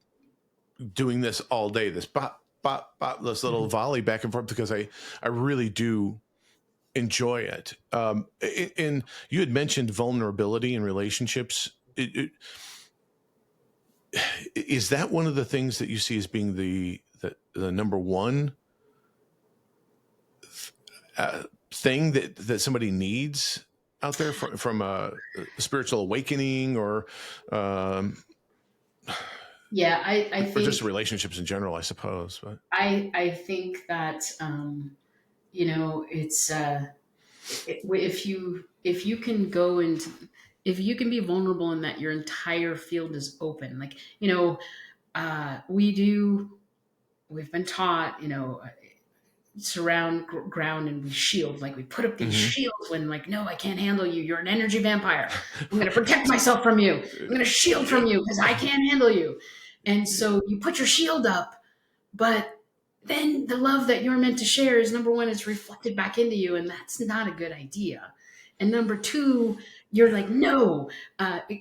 doing this all day. This bop, bop, bop, this little volley back and forth, because I really do enjoy it. And you had mentioned vulnerability in relationships. Is that one of the things that you see as being the number one thing that somebody needs out there from a spiritual awakening, or I think, or just relationships in general, I suppose. But I think that it's if you can go into, if you can be vulnerable in that your entire field is open, like, we've been taught, surround, ground, and we shield. Like, we put up these shields when, like, no, I can't handle you. You're an energy vampire. I'm going to protect myself from you. I'm going to shield from you because I can't handle you. And so you put your shield up, but then the love that you're meant to share is, number one, it's reflected back into you, and that's not a good idea. And number two, you're like, no,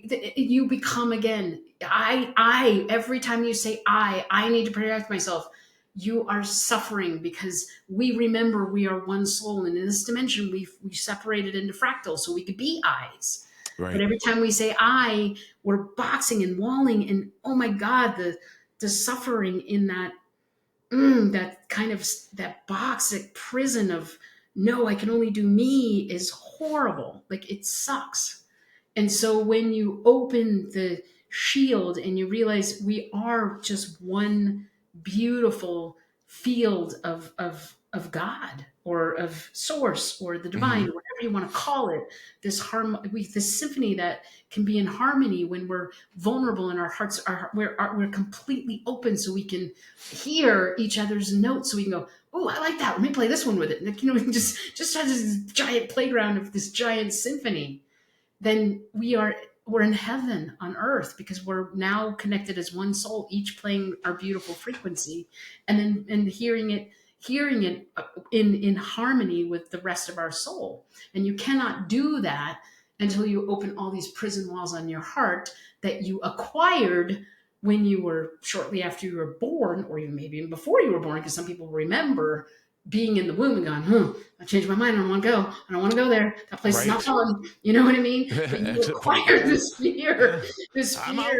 you become, again, I, every time you say I need to protect myself, you are suffering because we remember we are one soul. And in this dimension, we separated into fractals so we could be eyes. But Right. every time we say I, we're boxing and walling. And oh my God, the suffering in that, that kind of, that box, that prison of, no, I can only do me is horrible. Like it sucks. And so when you open the shield and you realize we are just one beautiful field of God or of source or the divine, Mm-hmm. whatever you want to call it, this symphony that can be in harmony when we're vulnerable and our hearts we're completely open, so we can hear each other's notes, so we can go, oh, I like that. Let me play this one with it. And, we can just have this giant playground of this giant symphony. Then we're in heaven on earth, because we're now connected as one soul, each playing our beautiful frequency, and hearing it in harmony with the rest of our soul. And you cannot do that until you open all these prison walls on your heart that you acquired when you were shortly after you were born, or even maybe even before you were born, because some people remember being in the womb and going, I changed my mind. I don't want to go. I don't want to go there. That place is not Right. fun. You know what I mean? But you Exit pretty acquired cool. this fear, I'm out.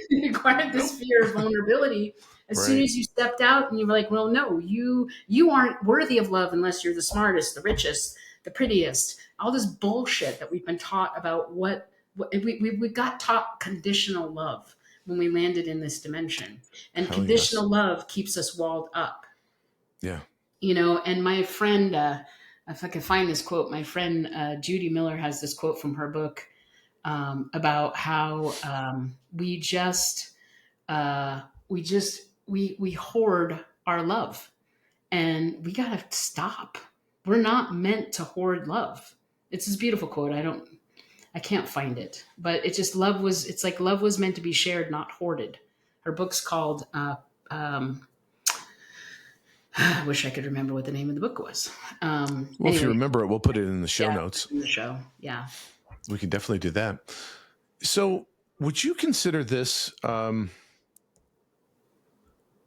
you acquired this Nope. fear of vulnerability. As soon Right. as you stepped out and you were like, well, no, you aren't worthy of love unless you're the smartest, the richest, the prettiest, all this bullshit that we've been taught about what we got taught conditional love when we landed in this dimension. And Hell yes. conditional love keeps us walled up. Yeah. And my friend, if I can find this quote, my friend Judy Miller has this quote from her book about how we hoard our love, and we gotta stop. We're not meant to hoard love. It's this beautiful quote. I can't find it, but it's like love was meant to be shared, not hoarded. Her book's called I wish I could remember what the name of the book was. Well, Anyway, if you remember it, we'll put it in the show notes. in the show. Yeah. We can definitely do that. So, would you consider this?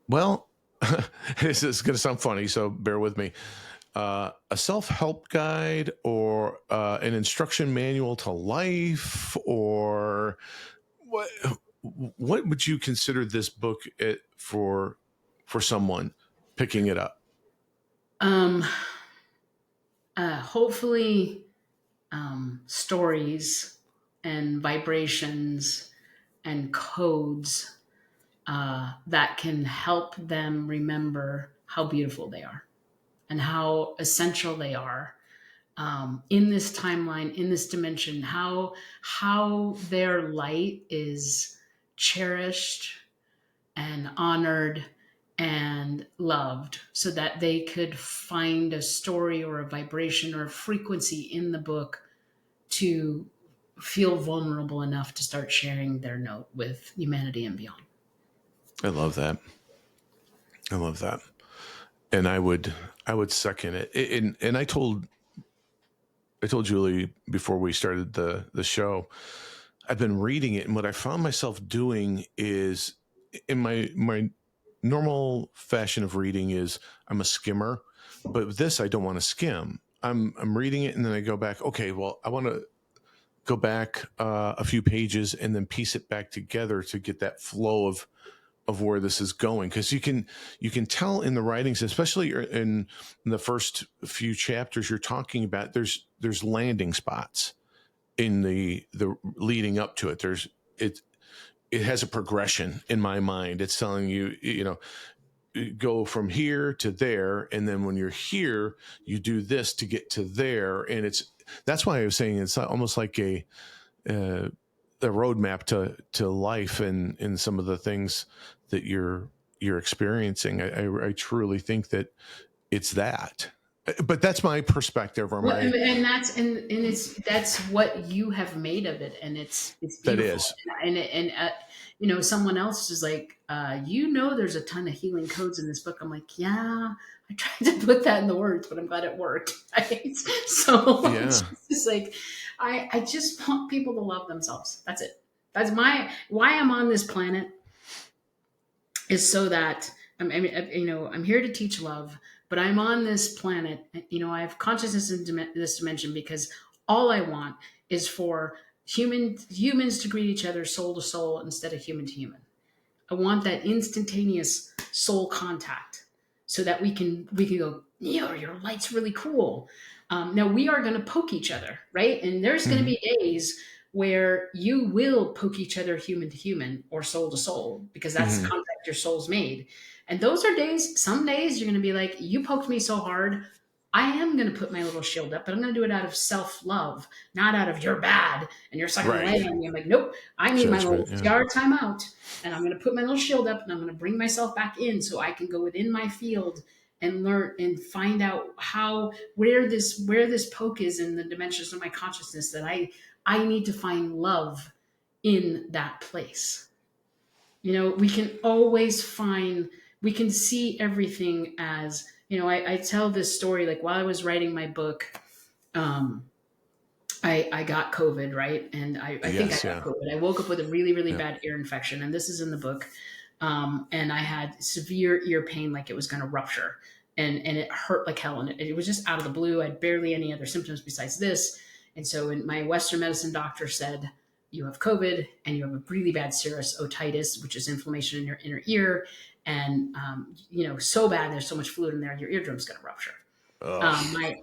Well, this is going to sound funny, so bear with me. A self-help guide, or an instruction manual to life, or what? What would you consider this book for someone picking it up? Hopefully, stories and vibrations and codes that can help them remember how beautiful they are and how essential they are in this timeline, in this dimension, how their light is cherished and honored and loved, so that they could find a story or a vibration or a frequency in the book to feel vulnerable enough to start sharing their note with humanity and beyond. I love that. I love that. And I would second it. And I told Julie before we started the show, I've been reading it, and what I found myself doing is, in my normal fashion of reading is, I'm a skimmer, but with this I don't want to skim. I'm reading it and then I go back. Okay, well, I want to go back a few pages and then piece it back together to get that flow of where this is going, because you can tell in the writings, especially in the first few chapters you're talking about, there's landing spots in the leading up to it. It has a progression in my mind. It's telling you, go from here to there, and then when you're here, you do this to get to there, and that's why I was saying it's almost like a roadmap to life and some of the things that you're experiencing. I truly think that it's that, but that's my perspective, or my And that's what you have made of it, and it's that beautiful. is. Someone else is like, there's a ton of healing codes in this book. I'm like, yeah, I tried to put that in the words, but I'm glad it worked. Right? So Yeah. it's just like, I just want people to love themselves. That's it. That's why I'm on this planet, is so that I'm here to teach love, but I'm on this planet. I have consciousness in this dimension because all I want is for humans to greet each other soul to soul instead of human to human. I want that instantaneous soul contact so that we can go, your light's really cool. Now we are going to poke each other, right? And there's going to Mhm. be days where you will poke each other human to human or soul to soul because that's the Mhm. contact your soul's made. And those are days, some days you're going to be like, you poked me so hard. I am going to put my little shield up, but I'm going to do it out of self love, not out of you're bad and you're sucking the Right. leg on me. I'm like, nope, I need my little Judgment. Yeah. yard time out, and I'm going to put my little shield up and I'm going to bring myself back in so I can go within my field and learn and find out where this poke is in the dimensions of my consciousness that I need to find love in that place. We can always we can see everything as, I tell this story like while I was writing my book, um, I got COVID, right? And I think I Yes. got Yeah. COVID. I woke up with a really, really Yeah. bad ear infection, and this is in the book. And I had severe ear pain, like it was going to rupture, and it hurt like hell. And it was just out of the blue. I had barely any other symptoms besides this. And so, my Western medicine doctor said, "You have COVID, and you have a really bad serous otitis, which is inflammation in your inner ear, and so bad there's so much fluid in there, your eardrum's going to rupture." Oh,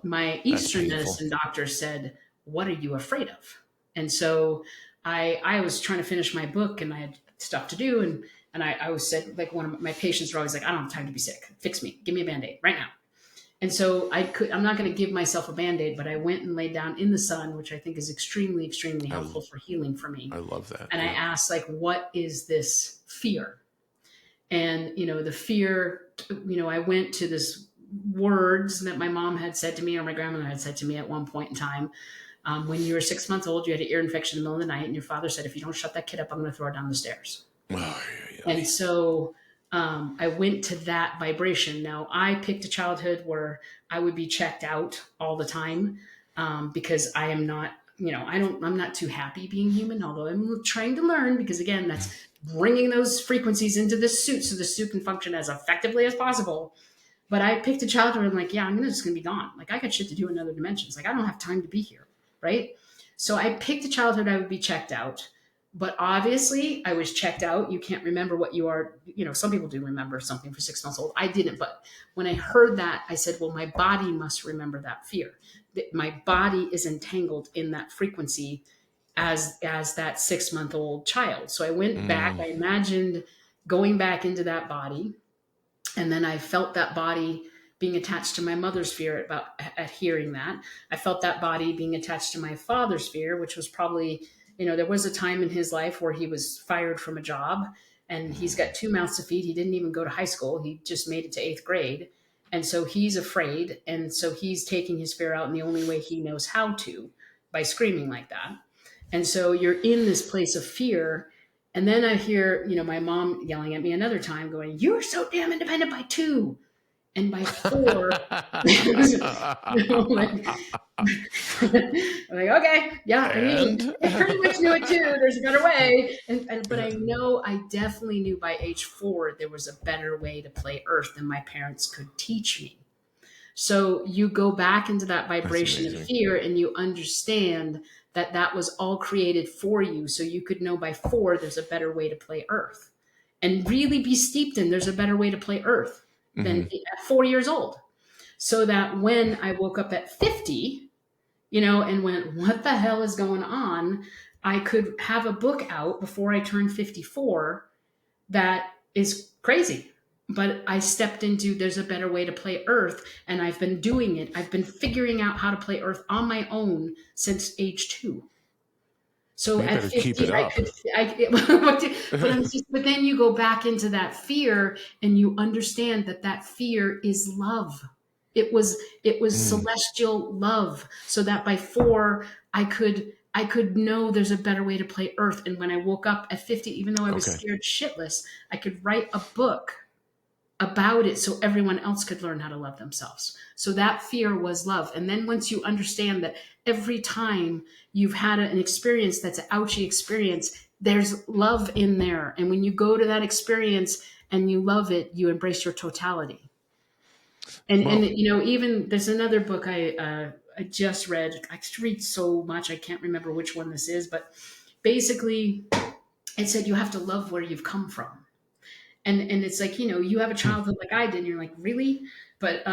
My that's Eastern painful. medicine doctor said, "What are you afraid of?" And so I was trying to finish my book and I had stuff to do. And I was said, like, one of my patients were always like, "I don't have time to be sick. Fix me. Give me a Band-Aid right now." And so I'm not going to give myself a Band-Aid, but I went and laid down in the sun, which I think is extremely, extremely I helpful for healing for me. I love that. And I Yeah. asked, like, what is this fear? And the fear, I went to this words that my mom had said to me or my grandmother had said to me at one point in time. When you were 6 months old, you had an ear infection in the middle of the night, and your father said, "If you don't shut that kid up, I'm going to throw her down the stairs." Oh, yeah. And so I went to that vibration. Now, I picked a childhood where I would be checked out all the time, because I am not, I'm not too happy being human, although I'm trying to learn, because again, that's bringing those frequencies into the suit so the suit can function as effectively as possible. But I picked a childhood where I'm like, yeah, I'm just going to be gone. Like, I got shit to do in other dimensions. Like, I don't have time to be here. Right. So I picked a childhood I would be checked out. But obviously, I was checked out. You can't remember what you are. Some people do remember something for 6 months old. I didn't. But when I heard that, I said, well, my body must remember that fear. That my body is entangled in that frequency as that 6 month old child. So I went back. Mm. I imagined going back into that body, and then I felt that body being attached to my mother's fear at hearing that. I felt that body being attached to my father's fear, which was probably, there was a time in his life where he was fired from a job and he's got two mouths to feed. He didn't even go to high school. He just made it to 8th grade. And so he's afraid. And so he's taking his fear out in the only way he knows how to, by screaming like that. And so you're in this place of fear. And then I hear, my mom yelling at me another time going, "You're so damn independent by 2." And by 4, like, I'm like, okay, yeah, And I pretty much knew it too. There's a better way. But I definitely knew by age 4, there was a better way to play Earth than my parents could teach me. So you go back into that vibration of amazing. fear and you understand that that was all created for you. So you could know by 4, there's a better way to play Earth, and really be steeped in there's a better way to play Earth than at 4 years old. So that when I woke up at 50, and went, what the hell is going on? I could have a book out before I turned 54 that is crazy. But I stepped into there's a better way to play Earth, and I've been doing it. I've been figuring out how to play Earth on my own since age 2. So You at better keep 50, it I up. could, but then you go back into that fear and you understand that fear is love. It was celestial love. So that by 4, I could know there's a better way to play Earth. And when I woke up at 50, even though I was Okay. scared shitless, I could write a book about it so everyone else could learn how to love themselves. So that fear was love. And then once you understand that every time you've had an experience that's an ouchy experience, there's love in there. And when you go to that experience and you love it, you embrace your totality. And Well, you know, even there's another book I just read. I read so much I can't remember which one this is, but basically it said you have to love where you've come from. And it's like, you know, you have a hmm, childhood like I did, and you're like, really? But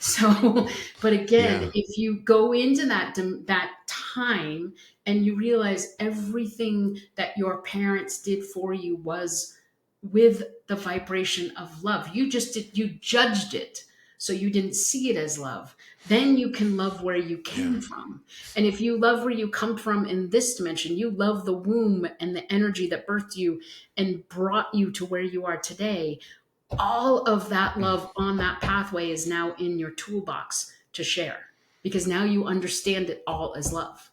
so, but again, yeah. if you go into that time and you realize everything that your parents did for you was with the vibration of love, you judged it, so you didn't see it as love. Then you can love where you Yeah. came from. And if you love where you come from in this dimension, you love the womb and the energy that birthed you and brought you to where you are today. All of that Mm, love on that pathway is now in your toolbox to share, because now you understand it all as love.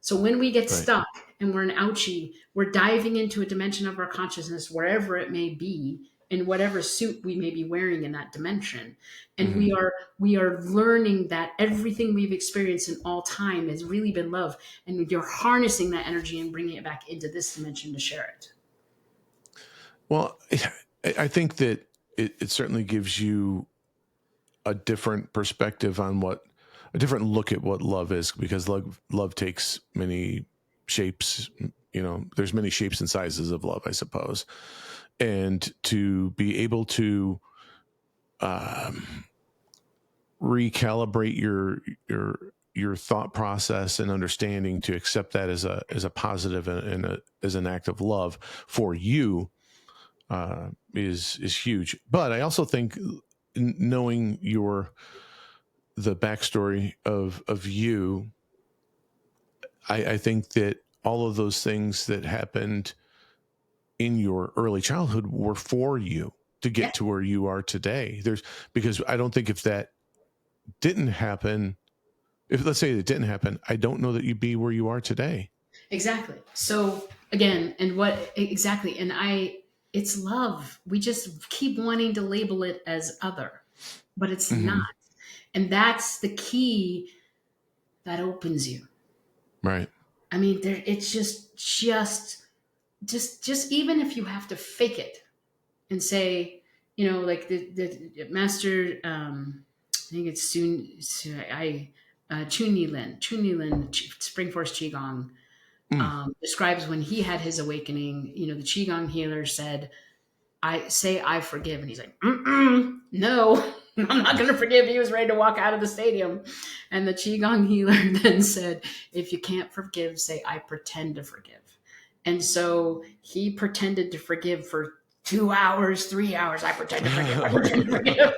So when we get right. stuck and we're an ouchie, we're diving into a dimension of our consciousness, wherever it may be, in whatever suit we may be wearing in that dimension. And Hmm. we are learning that everything we've experienced in all time has really been love. And you're harnessing that energy and bringing it back into this dimension to share it. Well, I think that it certainly gives you a different perspective on a different look at what love is, because love takes many shapes. You know, there's many shapes and sizes of love, I suppose. And to be able to um, recalibrate your thought process and understanding to accept that as a positive and as an act of love for you is huge. But I also think knowing the backstory of you, I think that all of those things that happened in your early childhood were for you to Yeah, get to where you are today. Because I don't think if that didn't happen, if let's say it didn't happen, I don't know that you'd be where you are today. exactly. So again, and what exactly, and it's love. We just keep wanting to label it as other, but it's not. Hmm. And that's the key that opens you. Right. I mean, there it's just even if you have to fake it and say, you know, like the master, I think it's Chun Lin, Spring Force Qigong, Mm. describes when he had his awakening. You know, the Qigong healer said, I forgive. And he's like, no, I'm not going to forgive. He was ready to walk out of the stadium. And the Qigong healer then said, if you can't forgive, say, I pretend to forgive. And so he pretended to forgive for 2 hours, 3 hours. I pretend to forgive. I pretend to forgive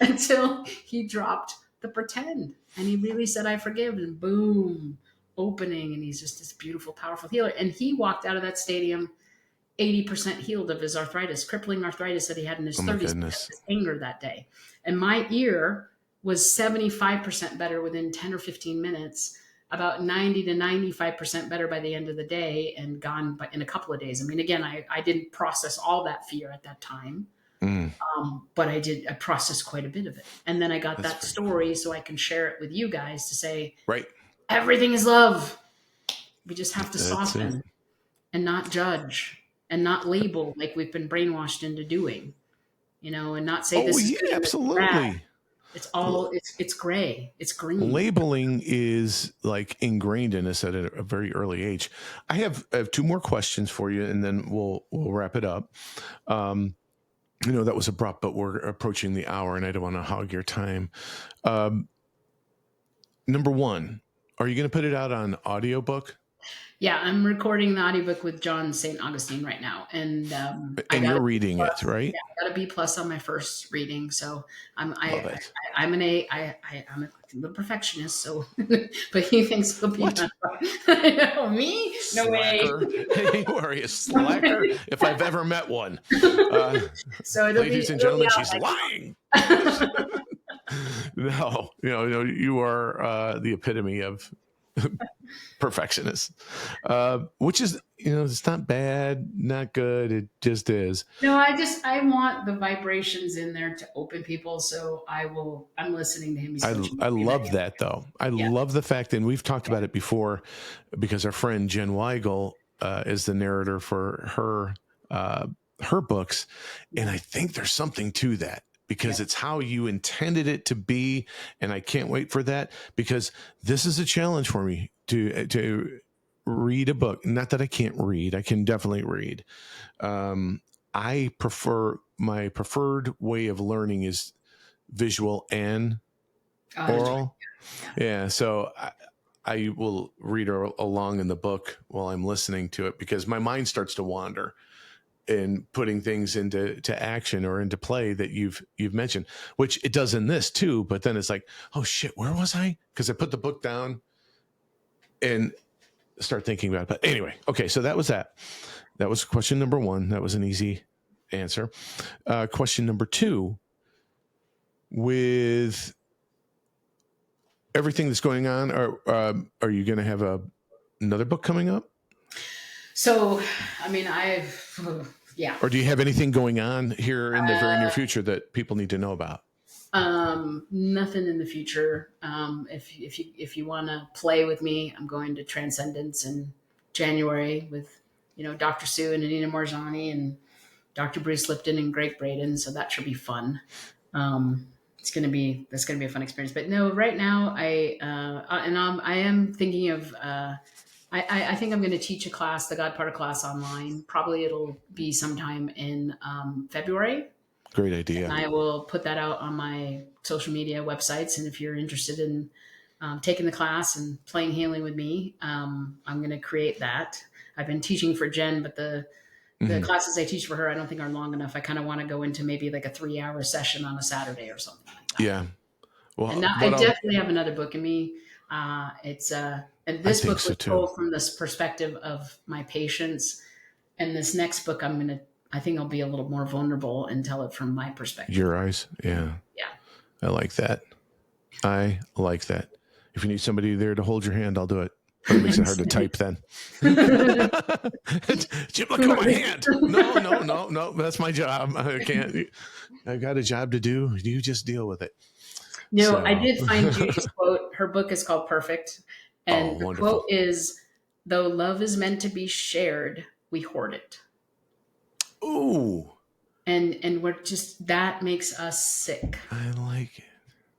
until he dropped the pretend. And he really said, I forgive. And boom, opening. And he's just this beautiful, powerful healer. And he walked out of that stadium 80% healed of his arthritis, crippling arthritis that he had in his Oh my 30s because of goodness. his anger that day. And my ear was 75% better within 10 or 15 minutes, about 90 to 95% better by the end of the day, and gone in a couple of days. I mean, again, I didn't process all that fear at that time, Mm. but I processed quite a bit of it. And then I got That's that very cool. story so I can share it with you guys to say, Right. everything is love. We just have to That's it. soften and not judge and not label like we've been brainwashed into doing, you know, and not say Oh this is yeah, good and this is bad. absolutely. It's all it's gray, it's green. Labeling is like ingrained in us at a very early age. I have two more questions for you, and then we'll wrap it up. Um, that was abrupt, but we're approaching the hour, and I don't want to hog your time. Um, Number one, are you going to put it out on audiobook? Yeah, I'm recording the audiobook with John St. Augustine right now, and I And got you're a B reading it, plus. right? Yeah, I got a B plus on my first reading, so Love it. I'm an A. I'm a perfectionist, so but he thinks he'll be What? on. I know, me? No way. Slacker. You are a slacker if I've ever met one. Uh, So Ladies and it'll be gentlemen, out she's lying. next month. No, you are the epitome of perfectionist, which is, it's not bad, not good. It just is. No, I want the vibrations in there to open people. So I'm listening to him. He's I, coaching I me through that. love that though. I Yeah. love the fact, and we've talked about it before, because our friend Jen Weigel is the narrator for her her books. And I think there's something to that because it's how you intended it to be. And I can't wait for that because this is a challenge for me to read a book. Not that I can't read. I can definitely read. My preferred way of learning is visual and oral. Yeah. So I will read along in the book while I'm listening to it because my mind starts to wander and putting things into action or into play that you've mentioned, which it does in this too. But then it's like, oh shit, where was I? Because I put the book down and start thinking about it. But anyway, okay, so that was that. That was question number 1. That was an easy answer. Question number 2, with everything that's going on, are you going to have another book coming up? So, I mean, Or do you have anything going on here in the very near future that people need to know about? Nothing in the future. If you want to play with me, I'm going to Transcendence in January with, Dr. Sue and Anina Morzani and Dr. Bruce Lipton and Greg Braden. So that should be fun. That's going to be a fun experience. But no, right now I am thinking of, I think I'm going to teach a class, the God Part of class online. Probably it'll be sometime in February. Great idea. And I will put that out on my social media websites. And if you're interested in taking the class and playing healing with me, I'm going to create that. I've been teaching for Jen, but the classes I teach for her, I don't think are long enough. I kind of want to go into maybe like a 3-hour session on a Saturday or something like that. Yeah. Well, and I definitely have another book in me. And this book was told from this perspective of my patients. And this next book, I think I'll be a little more vulnerable and tell it from my perspective. Your eyes. Yeah. Yeah. I like that. If you need somebody there to hold your hand, I'll do it. But it makes it hard to type then. Jim, look at my hand. No. That's my job. I can't. I've got a job to do. You just deal with it. No, so. I did find Judy's quote. Her book is called Perfect. And the quote is, though love is meant to be shared, we hoard it. Ooh. And we're just, that makes us sick. I like it.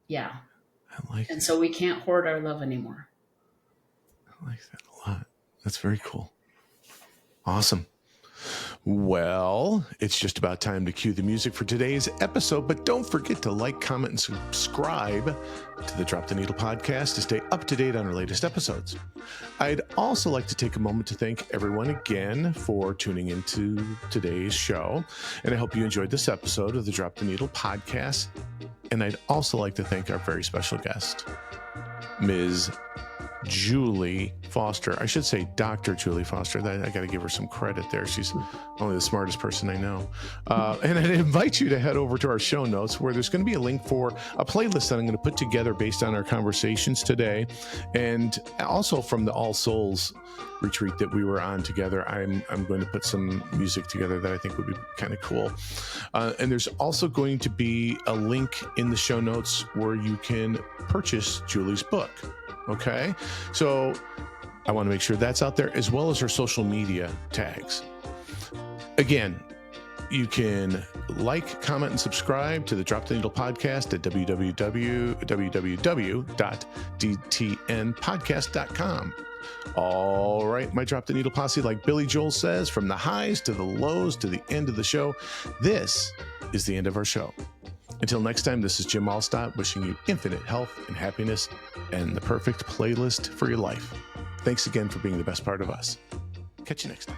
Yeah. I like it. And so we can't hoard our love anymore. I like that a lot. That's very cool. Awesome. Well, it's just about time to cue the music for today's episode, but don't forget to like, comment, and subscribe to the Drop the Needle podcast to stay up to date on our latest episodes. I'd also like to take a moment to thank everyone again for tuning into today's show, and I hope you enjoyed this episode of the Drop the Needle podcast. And I'd also like to thank our very special guest, Ms. Julie Foster. I should say Dr. Julie Foster. I got to give her some credit there. She's only the smartest person I know. And I'd invite you to head over to our show notes where there's going to be a link for a playlist that I'm going to put together based on our conversations today. And also from the All Souls retreat that we were on together, I'm going to put some music together that I think would be kind of cool. And there's also going to be a link in the show notes where you can purchase Julie's book. Okay, so I want to make sure that's out there as well as her social media tags. Again, you can like, comment, and subscribe to the Drop the Needle podcast at www.dtnpodcast.com. All right, my Drop the Needle posse, like Billy Joel says, from the highs to the lows to the end of the show, this is the end of our show. Until next time, this is Jim Allstott wishing you infinite health and happiness and the perfect playlist for your life. Thanks again for being the best part of us. Catch you next time.